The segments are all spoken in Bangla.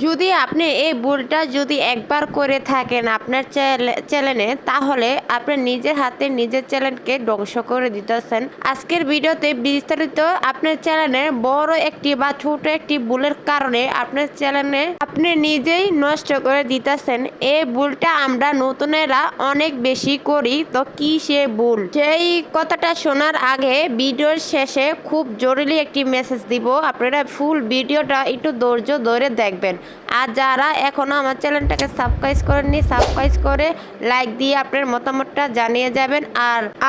যদি আপনি এই ভুলটা যদি একবার করে থাকেন আপনার চ্যানেলে, তাহলে আপনি নিজের হাতে নিজের চ্যানেলকে ধ্বংস করে দিতেছেন। আজকের ভিডিওতে বিস্তারিত আপনার চ্যানেলের বড় একটি বা ছোট একটি ভুলের কারণে আপনার চ্যানেলে আপনি নিজেই নষ্ট করে দিতেছেন। এই ভুলটা আমরা নতুনেরা অনেক বেশি করি। তো কি সে ভুল, সেই কথাটা শোনার আগে ভিডিওর শেষে খুব জরুরি একটি মেসেজ দিব। আপনারা ফুল ভিডিওটা একটু ধৈর্য ধরে দেখবেন। আর যারা এখনো আমার চ্যানেলটাকে সাবস্ক্রাইব করেননি, সাবস্ক্রাইব করে লাইক দিয়ে আপনার মতামতটা জানিয়ে যাবেন।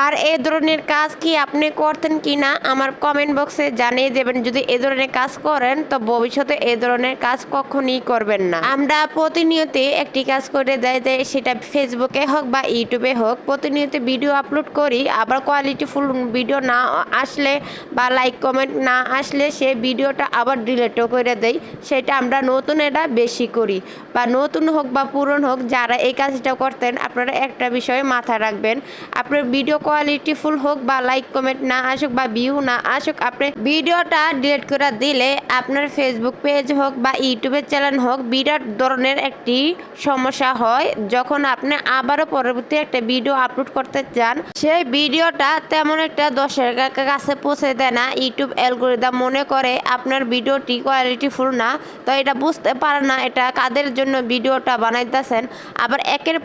আর এই ধরনের কাজ কি আপনি করতেন কিনা আমার কমেন্ট বক্সে জানিয়ে দেবেন। যদি এই ধরনের কাজ করেন তো ভবিষ্যতে এই ধরনের কাজ কখনই করবেন না। আমরা প্রতিনিয়ত একটি কাজ করে দেয় যে সেটা ফেসবুকে হোক বা ইউটিউবে হোক, প্রতিনিয়ত ভিডিও আপলোড করি, আবার কোয়ালিটিফুল ভিডিও না আসলে বা লাইক কমেন্ট না আসলে সে ভিডিওটা আবার ডিলিটও করে দেই। সেটা আমরা নতুনেরা বেশি করি, বা নতুন হোক বা পুরনো হোক, যারা এই কাজটা করতেন আপনারা একটা বিষয়ে মাথায় রাখবেন। আপনার ভিডিও কোয়ালিটিফুল হোক বা লাইক কমেন্ট না আসুক বা ভিউ না আসুক, আপনি ভিডিওটা ডিলিট করে দিলে আপনার ফেসবুক পেজ হোক বা ইউটিউবের চ্যানেল হোক বিরাট ধরনের একটি সমস্যা হয়। যখন আপনি আবারও পরবর্তী একটা ভিডিও আপলোড করতে চান, সেই ভিডিওটা তেমন একটা দর্শকের কাছে পৌঁছে দেয় না। ইউটিউব অ্যালগরিদম মনে করে আপনার ভিডিওটি কোয়ালিটিফুল না, তো এটা বুঝতে পারে না এটা কাদের জন্য ভিডিওটা বানাইতেছেন। আবার একের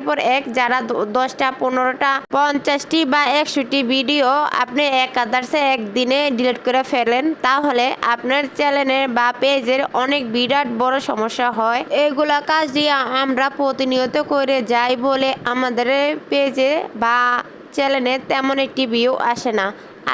পর এক যারা 10টা 15টা 50টি বা 100টি ভিডিও আপনি একদিনে ডিলিট করে ফেলেন, তাহলে আপনার চ্যানেলের বা পেজের অনেক বিরাট বড় সমস্যা হয়। এগুলা কাজ দিয়ে আমরা প্রতিনিয়ত করে যাই বলে আমাদের পেজে বা চ্যানেলে তেমন একটি ভিউ আসে না।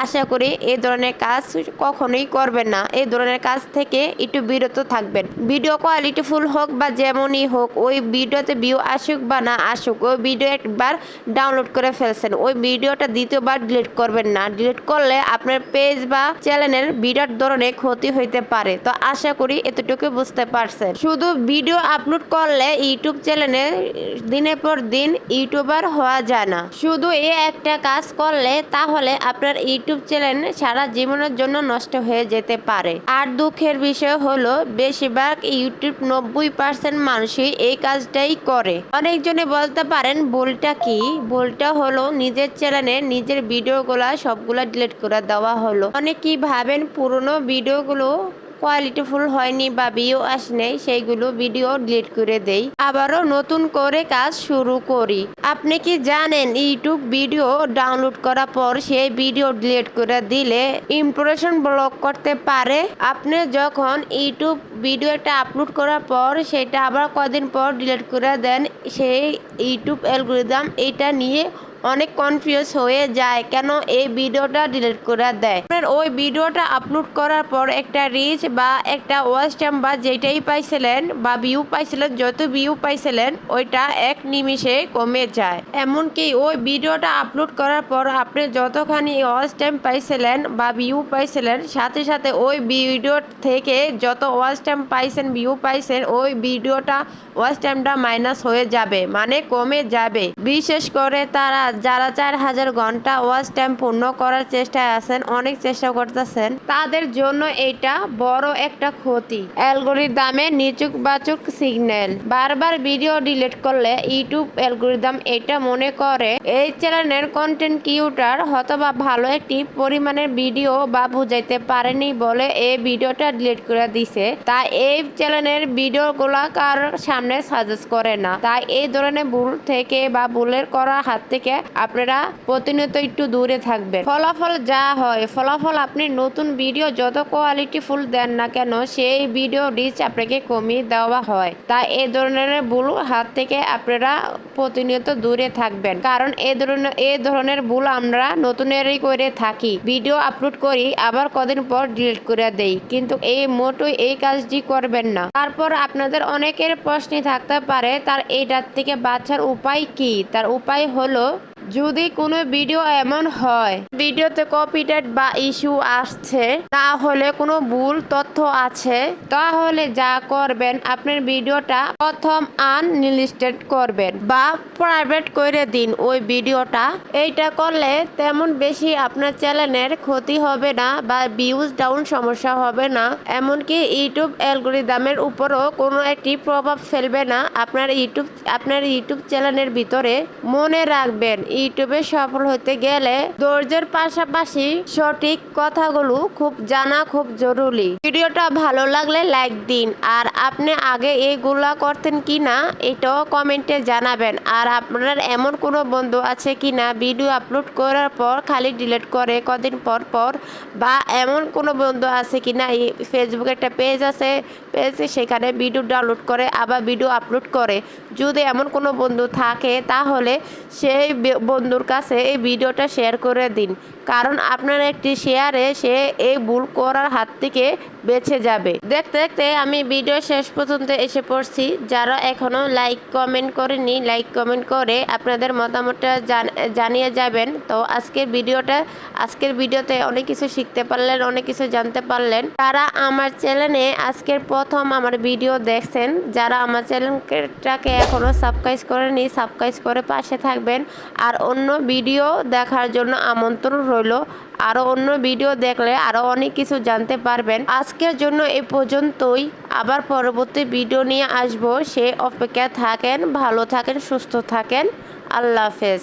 আশা করি এই ধরনের কাজ কখনোই করবেন না। এই ধরনের কাজ থেকে একটু বিরত থাকবেন। ভিডিও কোয়ালিটিফুল হোক বা যেমনই হোক, ওই ভিডিওতে ভিউ আসুক বা না আসুক, ওই ভিডিও একবার ডাউনলোড করে ফেলছেন, ওই ভিডিওটা দ্বিতীয়বার ডিলিট করবেন না। ডিলিট করলে আপনার পেজ বা চ্যানেলের বিরাট ধরনের ক্ষতি হইতে পারে। তো আশা করি এতটুকু বুঝতে পারছেন। শুধু ভিডিও আপলোড করলে ইউটিউব চ্যানেলে দিনের পর দিন ইউটিউবার হওয়া যায় না। শুধু এই একটা কাজ করলে তাহলে আপনার ইউটিউব চ্যানেল সারা জীবনের জন্য নষ্ট হয়ে যেতে পারে। আর দুঃখের বিষয় হলো বেশিরভাগ ইউটিউব 90% মানুষই এই কাজটাই করে। অনেকজনে বলতে পারেন ভুলটা কি? ভুলটা হলো নিজের চ্যানেলে নিজের ভিডিওগুলা সবগুলা ডিলিট করে দেওয়া হলো। অনেকেই ভাবেন পুরনো ভিডিওগুলো কোয়ালিটিফুল হয়নি বা ভিউ আসেনি, সেইগুলো ভিডিও ডিলিট করে দেই, আবারও নতুন করে কাজ শুরু করি। আপনি কি জানেন ইউটিউব ভিডিও ডাউনলোড করার পর সেই ভিডিও ডিলিট করে দিলে ইমপ্রেশন ব্লক করতে পারে। আপনি যখন ইউটিউব ভিডিওটা আপলোড করার পর সেটা আবার কদিন পর ডিলিট করে দেন, সেই ইউটিউব অ্যালগরিদম এটা নিয়ে অনেক কনফিউজ হয়ে যায় কেন এই ভিডিওটা ডিলিট করে দেয়। ওই ভিডিওটা আপলোড করার পর একটা রিচ বা একটা ওয়াচ টাইম বা যেটাই পাইছিলেন বা ভিউ পাইছিলেন, যত ভিউ পাইছিলেন ওইটা এক নিমিষে কমে যায়। এমনকি ওই ভিডিওটা আপলোড করার পর আপনি যতখানি ওয়াচ টাইম পাইছিলেন বা ভিউ পাইছিলেন, সাথে সাথে ওই ভিডিও থেকে যত ওয়াচ টাইম পাইছেন ভিউ পাইছেন, ওই ভিডিওটা ওয়াচ টাইমটা মাইনাস হয়ে যাবে, মানে কমে যাবে। বিশেষ করে যারা 4000 ঘন্টা ওয়াচ টাইম পূর্ণ করার চেষ্টায় আছেন, অনেক চেষ্টা করতেছেন, তাদের জন্য এটা বড় একটা ক্ষতি। অ্যালগরিদমে নিচুক সিগন্যাল। বারবার ভিডিও ডিলিট করলে ইউটিউব অ্যালগরিদম এটা মনে করে এই চ্যানেলের কন্টেন্ট ক্রিয়েটর হয়তোবা ভালো একটি পরিমাণের ভিডিও বা বুঝাইতে পারেনি বলে এই ভিডিওটা ডিলিট করে দিছে, তাই এই চ্যানেলের ভিডিওগুলা কার সামনে সাজেস্ট করে না। তাই এই ধরনের ভুল থেকে বা ভুলের করা হাত থেকে আপনারা প্রতিনিয়ত একটু দূরে থাকবেন। ফলাফল যা হয়, ফলাফল আপনি নতুন ভিডিও যত কোয়ালিটিফুল দেন না কেন, সেই ভিডিও রিচ আপনাকে কমিয়ে দেওয়া হয়। তাই এই ধরনের ভুল হাত থেকে আপনারা প্রতিনিয়ত দূরে থাকবেন, কারণ এই ধরনের ভুল আমরা নতুনেরই করে থাকি। ভিডিও আপলোড করি, আবার কদিন পর ডিলিট করে দেই, কিন্তু এই মোটেই এই কাজটি করবেন না। তারপর আপনাদের অনেকের প্রশ্ন থাকতে পারে তার এইটার থেকে বাঁচার উপায় কি? তার উপায় হলো যদি কোনো ভিডিও এমন হয় ভিডিওতে কপিরাইট বা ইস্যু আসছে, তাহলে কোনো ভুল তথ্য আছে, তাহলে যা করবেন আপনার ভিডিওটা প্রথম আনলিস্টেড করবেন বা প্রাইভেট করে দিন ওই ভিডিওটা। এইটা করলে তেমন বেশি আপনার চ্যানেলের ক্ষতি হবে না বা ভিউজ ডাউন সমস্যা হবে না, এমনকি ইউটিউব অ্যালগরিদমের উপরও কোনো একটি প্রভাব ফেলবে না আপনার ইউটিউব চ্যানেলের ভিতরে। মনে রাখবেন, ইউটিউবে সফল হতে গেলে ধৈর্যের পাশাপাশি সঠিক কথাগুলো জানা খুব জরুরি। ভিডিওটা ভালো লাগলে লাইক দিন, আর আপনি আগে এইগুলা করতেন কিনা এটাও কমেন্টে জানাবেন। আর আপনার এমন কোনো বন্ধু আছে কিনা ভিডিও আপলোড করার পর খালি ডিলিট করে কদিন পর পর, বা এমন কোনো বন্ধু আছে কিনা এই ফেসবুকে একটা পেজ আছে, সেখানে ভিডিও ডাউনলোড করে আবার ভিডিও আপলোড করে। যদি এমন কোনো বন্ধু থাকে তাহলে সেই বন্ধুর কাছে এই ভিডিওটা শেয়ার করে দিন, কারণ আপনার একটি শেয়ারে সে এই ভুল করার হাত থেকে বেঁচে যাবে। দেখতে দেখতে আমি ভিডিও শেষ পর্যন্ত এসে পড়ছি। যারা এখনো লাইক কমেন্ট করেনি, লাইক কমেন্ট করে আপনাদের মতামতটা জানিয়ে যাবেন। তো আজকের ভিডিওতে অনেক কিছু শিখতে পারলেন, অনেক কিছু জানতে পারলেন। তারা আমার চ্যানেলে আজকের প্রথম আমার ভিডিও দেখছেন, যারা আমার চ্যানেলটাকে এখনো সাবস্ক্রাইব করেনি, সাবস্ক্রাইব করে পাশে থাকবেন। আর অন্য ভিডিও দেখার জন্য আমন্ত্রণ রইল। আরও অন্য ভিডিও দেখলে আরও অনেক কিছু জানতে পারবেন। আজকের জন্য এই পর্যন্তই, আবার পরবর্তী ভিডিও নিয়ে আসবো। সে অপেক্ষায় থাকেন, ভালো থাকেন, সুস্থ থাকেন। আল্লাহ হাফেজ।